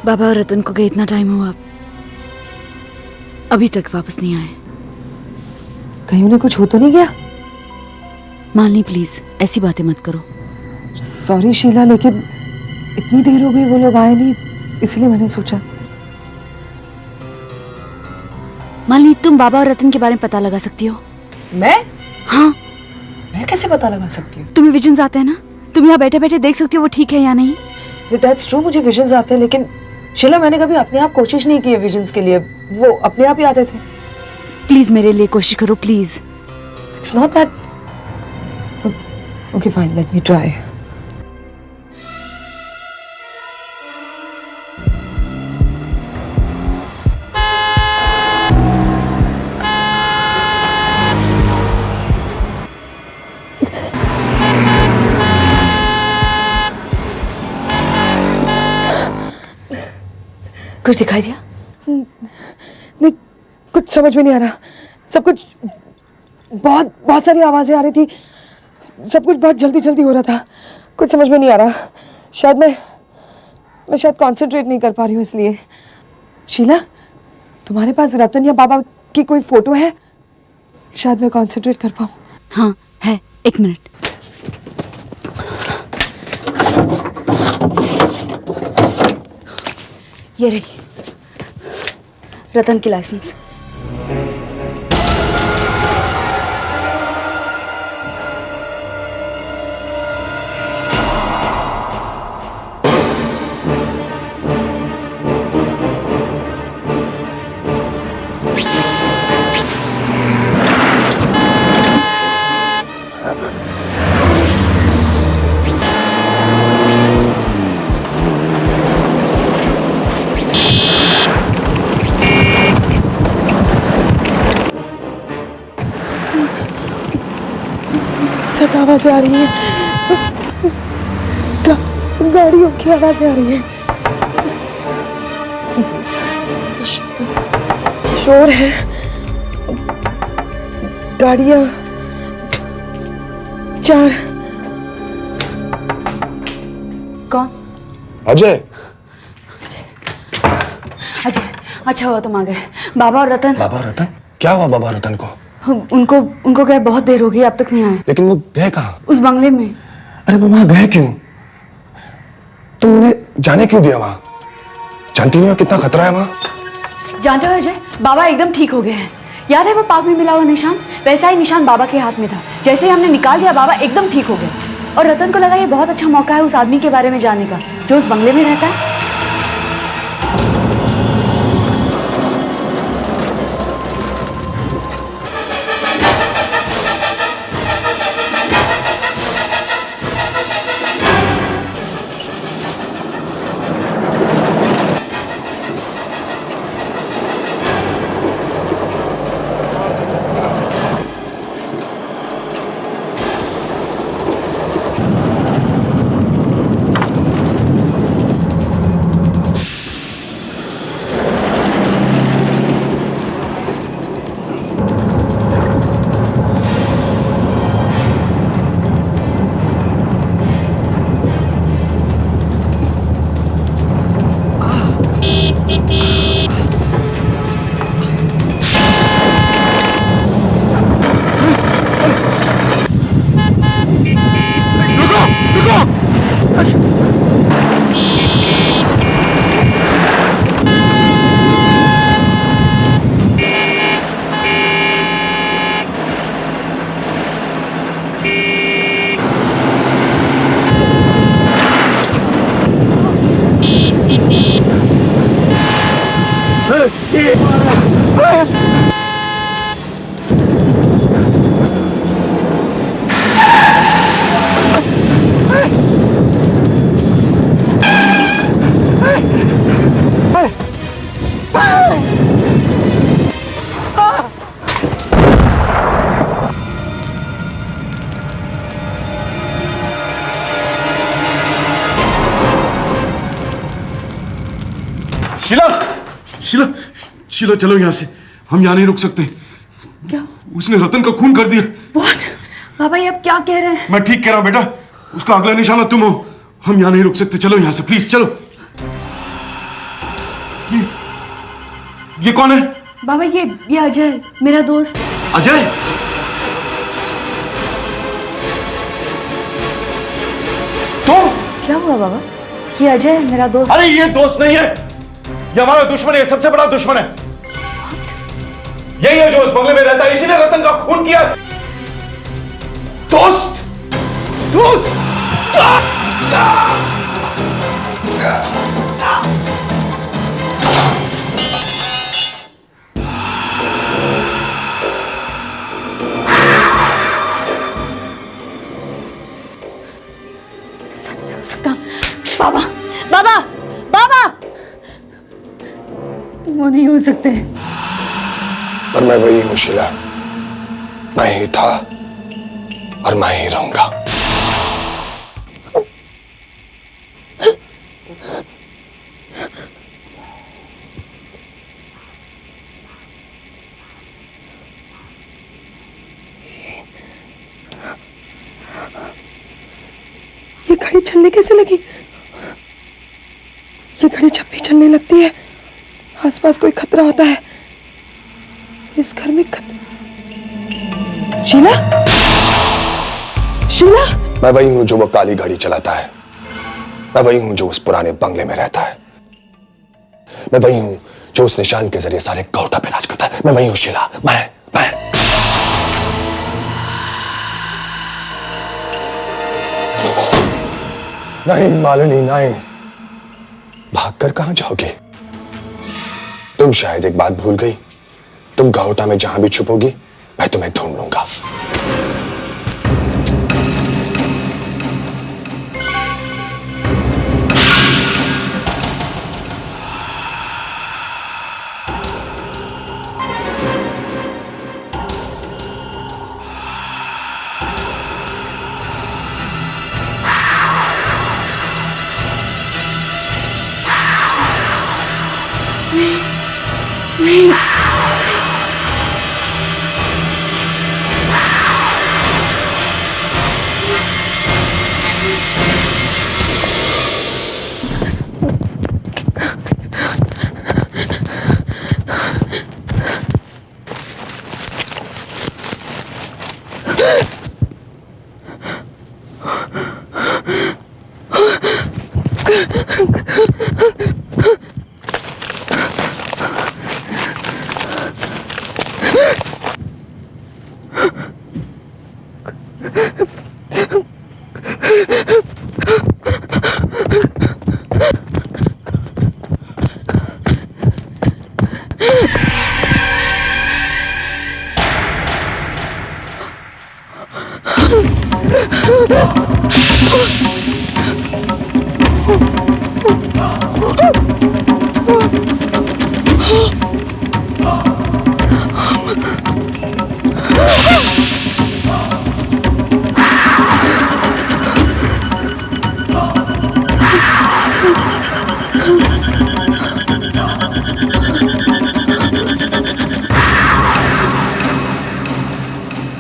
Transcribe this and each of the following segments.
बाबा और रतन को गए इतना टाइम हुआ, अभी तक वापस नहीं आए। कहीं उन्हें कुछ हो तो नहीं गया? मालिनी प्लीज ऐसी बातें मत करो। सॉरी शीला, लेकिन इतनी देर हो गई वो लोग आए नहीं, इसलिए मैंने सोचा। मालिनी तुम बाबा और रतन के बारे में पता लगा सकती हो। मैं? हाँ। मैं कैसे पता लगा सकती हूँ? तुम्हें विजन्स आते हैं ना, तुम यहाँ बैठे बैठे देख सकती हो वो ठीक है या नहीं। दैट्स ट्रू, मुझे विजन्स आते हैं, लेकिन शीला मैंने कभी अपने आप कोशिश नहीं की है विजन्स के लिए, वो अपने आप ही आते थे। प्लीज मेरे लिए कोशिश करो please. It's not that. Okay fine, let me try. कुछ दिखाई दिया? नहीं, कुछ समझ में नहीं आ रहा। सब कुछ बहुत बहुत सारी आवाजें आ रही थी, सब कुछ बहुत जल्दी जल्दी हो रहा था, कुछ समझ में नहीं आ रहा। शायद मैं शायद कंसंट्रेट नहीं कर पा रही हूँ इसलिए। शीला, तुम्हारे पास रतन या बाबा की कोई फोटो है? शायद मैं कंसंट्रेट कर पाऊँ। हाँ है, एक मिनट। ये रही रतन की लाइसेंस। सब आवाजें आ रही हैं, गाड़ियों की आवाजें आ रही हैं, शोर है, गाड़ियां, चार। कौन? अजय। अजय, अच्छा हुआ तुम आ गए। बाबा और रतन। बाबा रतन? क्या हुआ बाबा रतन को? उनको गए बहुत देर हो गई, अब तक नहीं आए। लेकिन वो गए कहाँ? उस बंगले में। अरे वो वहां गए क्यों? तुम उन्हें जाने क्यों दिया वहां? जानती नहीं हो कितना खतरा है वहां? जानते हो अजय, बाबा एकदम ठीक हो गए हैं। याद है वो पाक में मिला हुआ निशान? वैसा ही निशान बाबा के हाथ में था। जैसे ही हमने निकाल दिया बाबा एकदम ठीक हो गए। और रतन को लगा ये बहुत अच्छा मौका है उस आदमी के बारे में जानने का जो उस बंगले में रहता है। शीला, शीला, शीला चलो यहाँ से, हम यहाँ नहीं रुक सकते। क्या? उसने रतन का खून कर दिया। What? बाबा ये अब क्या कह रहे हैं? मैं ठीक कह रहा हूँ बेटा, उसका अगला निशाना तुम हो। हम यहाँ नहीं रुक सकते, चलो यहाँ से प्लीज चलो। ये कौन है? बाबा ये अजय, मेरा दोस्त। अजय? तुम? क्या हुआ बाबा? ये अजय है, मेरा दोस्त। अरे ये दोस्त नहीं है, ये हमारा दुश्मन है, सबसे बड़ा दुश्मन है। यही है जो उस बंगले में रहता है, इसीलिए रतन का खून किया। दोस्त, दोस्त, ऐसा नहीं हो सकता। बाबा, बाबा, बाबा, तुम वो नहीं हो सकते। पर मैं वही हूं शीला, मैं ही था और मैं ही रहूंगा। ये गाड़ी चलने कैसे लगी? ये गाड़ी जब भी चलने लगती है आसपास कोई खतरा होता है। इस घर में खतरा। शीला, शीला। मैं वही हूं जो वो काली गाड़ी चलाता है, मैं वही हूं जो उस पुराने बंगले में रहता है, मैं वही हूं जो उस निशान के जरिए सारे गौटा पे राज करता है। मैं वही हूं शीला, मैं। नहीं मालिनी, नहीं, भागकर कहां जाओगी? तुम शायद एक बात भूल गई, तुम गाउटा में जहां भी छुपोगी मैं तुम्हें ढूंढ लूंगा।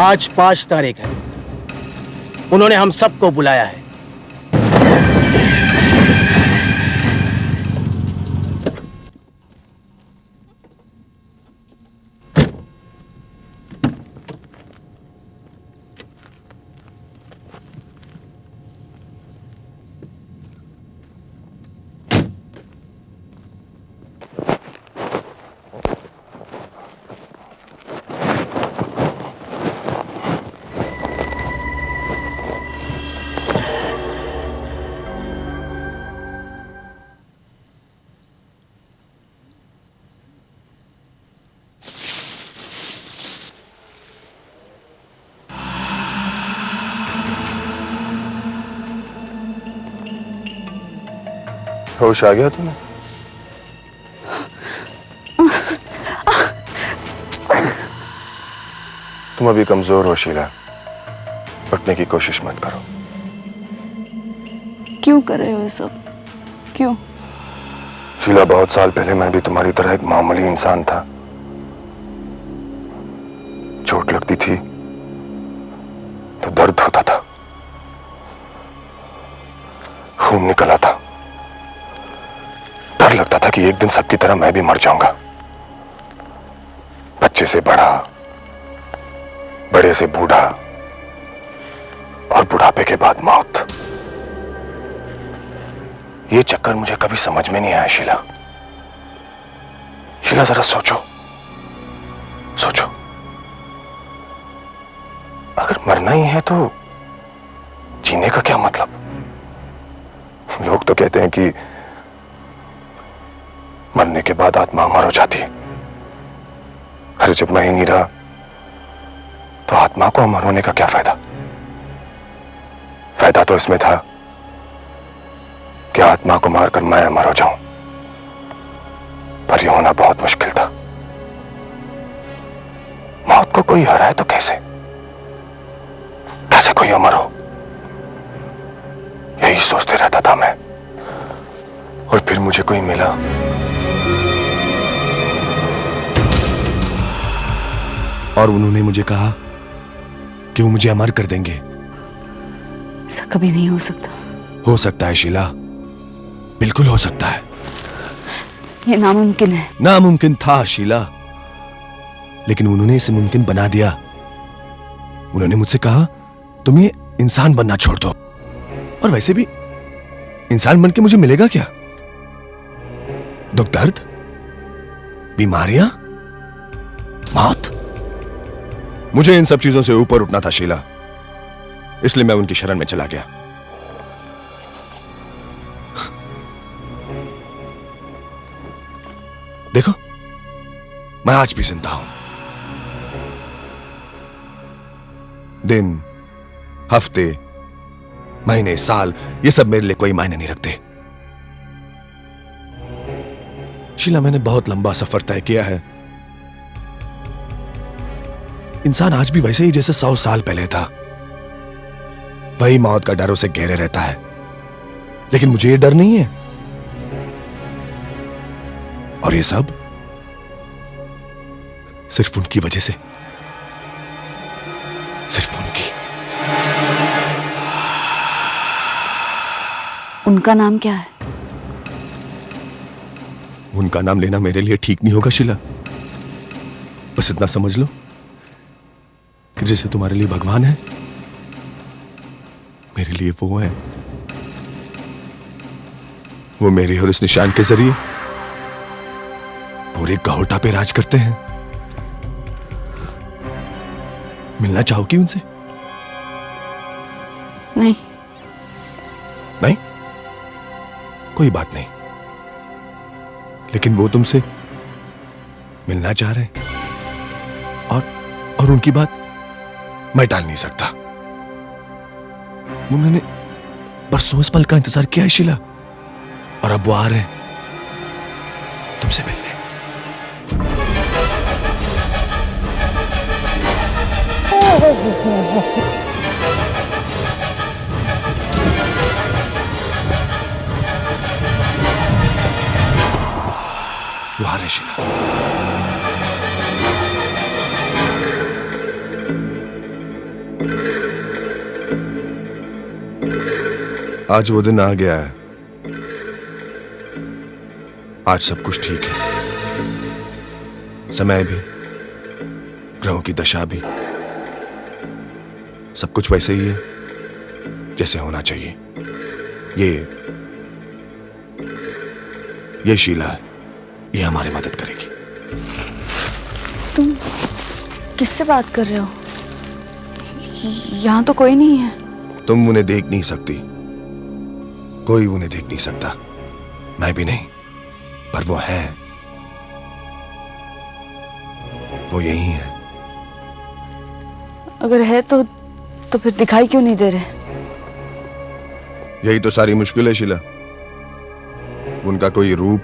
आज 5 तारीख है, उन्होंने हम सबको बुलाया है। होश आ गया तुम्हें? तुम अभी कमजोर हो शीला, उठने की कोशिश मत करो। क्यों कर रहे हो ये सब? क्यों? शीला, बहुत साल पहले मैं भी तुम्हारी तरह एक मामूली इंसान था। चोट लगती थी तो दर्द होता था, खून निकला था, डर लगता था कि एक दिन सबकी तरह मैं भी मर जाऊंगा। से बड़ा, बड़े से बूढ़ा और बुढ़ापे के बाद मौत। ये चक्कर मुझे कभी समझ में नहीं आया शीला। शीला जरा सोचो, सोचो, अगर मरना ही है तो जीने का क्या मतलब? लोग तो कहते हैं कि मरने के बाद आत्मा अमर हो जाती है। अरे जब मैं ही नहीं रहा तो आत्मा को अमर होने का क्या फायदा? फायदा तो इसमें था कि आत्मा को मारकर मैं अमर हो जाऊं, पर यह होना बहुत मुश्किल था। मौत को कोई हराए तो कैसे कैसे कोई अमर हो? यही सोचते रहता था मैं। और फिर मुझे कोई मिला और उन्होंने मुझे कहा कि वो मुझे अमर कर देंगे। ऐसा कभी नहीं हो सकता। हो सकता है शीला, बिल्कुल हो सकता है। ये नामुमकिन है। नामुमकिन था शीला, लेकिन उन्होंने इसे मुमकिन बना दिया। उन्होंने मुझसे कहा तुम ये इंसान बनना छोड़ दो। और वैसे भी इंसान बन के मुझे मिलेगा क्या? दुख दर्द, बीमारियां, मौत। मुझे इन सब चीजों से ऊपर उठना था शीला, इसलिए मैं उनकी शरण में चला गया। देखो, मैं आज भी जिंदा हूं। दिन, हफ्ते, महीने, साल, ये सब मेरे लिए कोई मायने नहीं रखते। शीला, मैंने बहुत लंबा सफर तय किया है। इंसान आज भी वैसे ही जैसे 100 साल पहले था। वही मौत का डर उसे घेरे रहता है, लेकिन मुझे ये डर नहीं है। और ये सब सिर्फ उनकी वजह से, सिर्फ उनकी। उनका नाम क्या है? उनका नाम लेना मेरे लिए ठीक नहीं होगा शीला। बस इतना समझ लो कि जैसे तुम्हारे लिए भगवान है, मेरे लिए वो है। वो मेरे और इस निशान के जरिए पूरे गहोटा पे राज करते हैं। मिलना चाहोगी उनसे? नहीं। नहीं? कोई बात नहीं, लेकिन वो तुमसे मिलना चाह रहे हैं और उनकी बात मैं टाल नहीं सकता। उन्होंने परसों इस पल का इंतजार किया है शीला, और अब वो आ रहे हैं तुमसे मिलने। वो आ रहे हैं शीला। आज वो दिन आ गया है। आज सब कुछ ठीक है। समय भी, ग्रहों की दशा भी, सब कुछ वैसे ही है जैसे होना चाहिए। ये शीला है, ये हमारी मदद करेगी। तुम किससे बात कर रहे हो? यहां तो कोई नहीं है। तुम उन्हें देख नहीं सकती, कोई उन्हें देख नहीं सकता, मैं भी नहीं, पर वो हैं, वो यही है। अगर है तो फिर दिखाई क्यों नहीं दे रहे? यही तो सारी मुश्किल है शीला। उनका कोई रूप,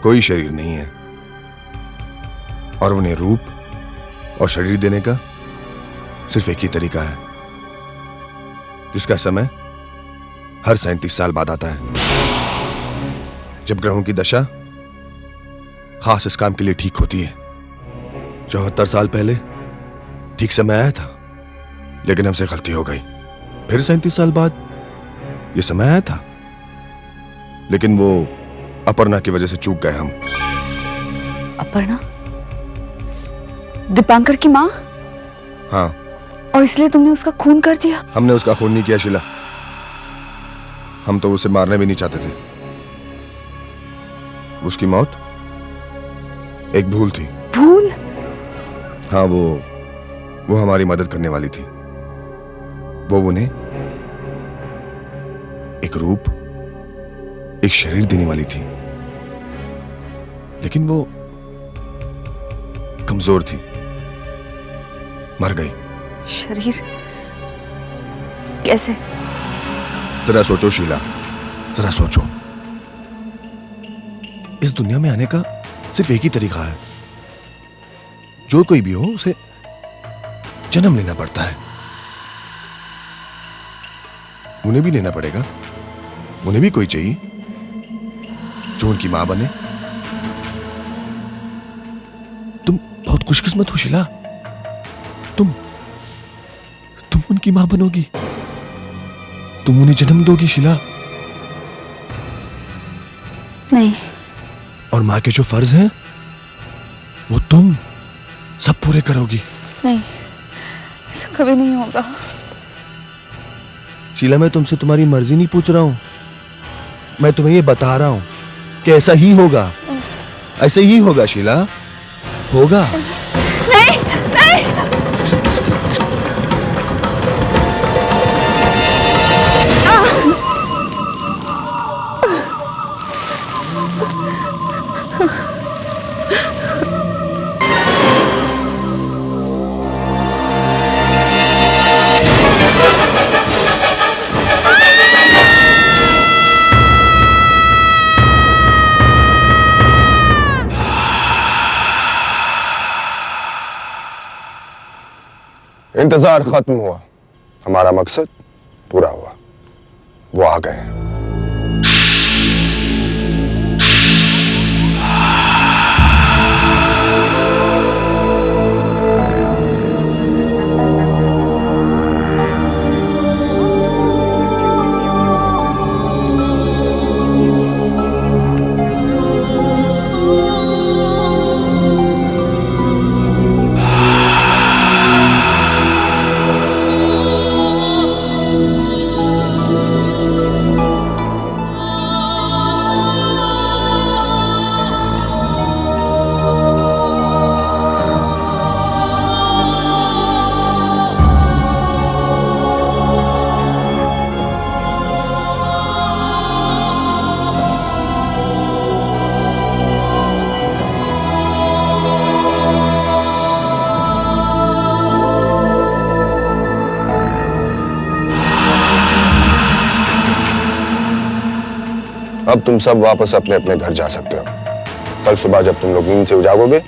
कोई शरीर नहीं है, और उन्हें रूप और शरीर देने का सिर्फ एक ही तरीका है, जिसका समय हर 37 साल बाद आता है, जब ग्रहों की दशा खास इस काम के लिए ठीक होती है। 74 साल पहले ठीक समय आया था, लेकिन हमसे गलती हो गई। फिर 37 साल बाद ये समय आया था, लेकिन वो अपर्णा की वजह से चूक गए हम। अपर्णा? दीपांकर की माँ? हाँ, और इसलिए तुमने उसका खून कर दिया? हमने उसका खून नहीं किया शीला। हम तो उसे मारने भी नहीं चाहते थे। उसकी मौत एक भूल थी। भूल? हाँ, वो हमारी मदद करने वाली थी। वो उन्हें एक रूप, एक शरीर देने वाली थी, लेकिन वो कमजोर थी, मर गई। शरीर? कैसे? जरा सोचो शीला, जरा सोचो। इस दुनिया में आने का सिर्फ एक ही तरीका है। जो कोई भी हो, उसे जन्म लेना पड़ता है। उन्हें भी लेना पड़ेगा। उन्हें भी कोई चाहिए जो उनकी मां बने। तुम बहुत खुशकिस्मत हो शीला। तुम उनकी मां बनोगी। तुम उन्हें जन्म दोगी शीला। नहीं। और मां के जो फर्ज हैं वो तुम सब पूरे करोगी। नहीं, ऐसा कभी नहीं होगा। शीला, मैं तुमसे तुम्हारी मर्जी नहीं पूछ रहा हूं। मैं तुम्हें ये बता रहा हूं कि ऐसा ही होगा। ऐसे ही होगा शीला, होगा। नहीं, नहीं। इंतजार खत्म हुआ, हमारा मकसद पूरा हुआ। वो आ गए हैं। अब तुम सब वापस अपने अपने घर जा सकते हो। कल सुबह जब तुम लोग नींद से उजागोगे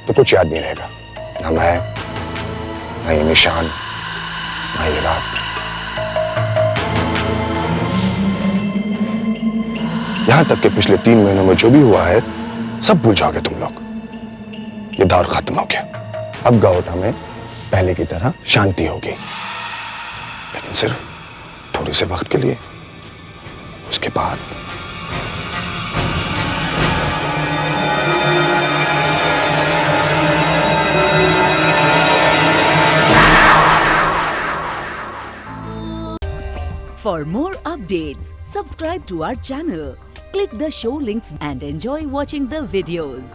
तो कुछ याद नहीं रहेगा, ना मैं, ना ये निशान, ना ये रात। यहां तक कि पिछले 3 महीनों में जो भी हुआ है सब भूल जाओगे तुम लोग। ये दौर खत्म हो गया। अब गाओटा में पहले की तरह शांति होगी, लेकिन सिर्फ थोड़े से वक्त के लिए। उसके बाद For more updates, subscribe to our channel, click the show links and enjoy watching the videos.